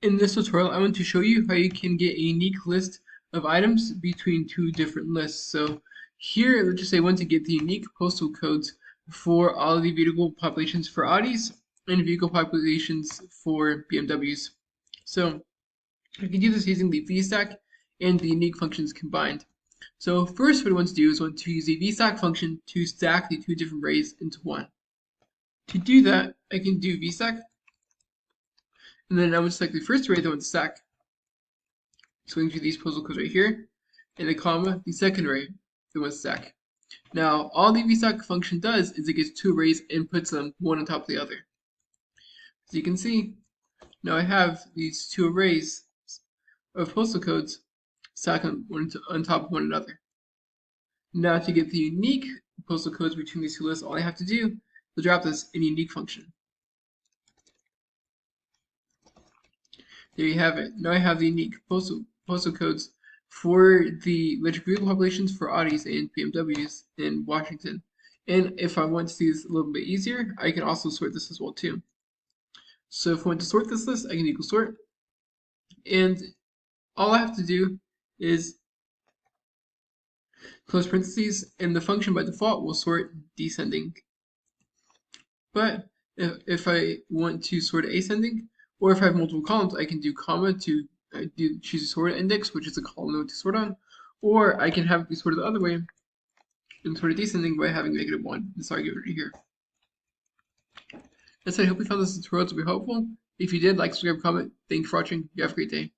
In this tutorial, I want to show you how you can get a unique list of items between two different lists. So here, let's just say I want to get the unique postal codes for all of the vehicle populations for Audis and vehicle populations for BMWs. So I can do this using the VStack and the unique functions combined. So first, what I want to do is I want to use the VStack function to stack the two different arrays into one. To do that, I can do VStack, and then I would select the first array that I want to stack. So we can do these postal codes right here, and a comma, the second array that I want to stack. Now, all the VStack function does is it gets two arrays and puts them one on top of the other. As you can see, now I have these two arrays of postal codes stacked on top of one another. Now, to get the unique postal codes between these two lists, all I have to do is drop this in unique function. There you have it. Now I have the unique postal codes for the electric vehicle populations for Audis and BMWs in Washington. And if I want to see this a little bit easier, I can also sort this as well too. So if I want to sort this list, I can equal sort. And all I have to do is close parentheses, and the function by default will sort descending. But if I want to sort ascending, or if I have multiple columns, I can do comma to choose a sorted index, which is a column node to sort on, or I can have it be sorted the other way and sort of descending by having -1. This argument right here. That's it. I hope you found this tutorial to be helpful. If you did, like, subscribe, comment. Thank you for watching. You have a great day.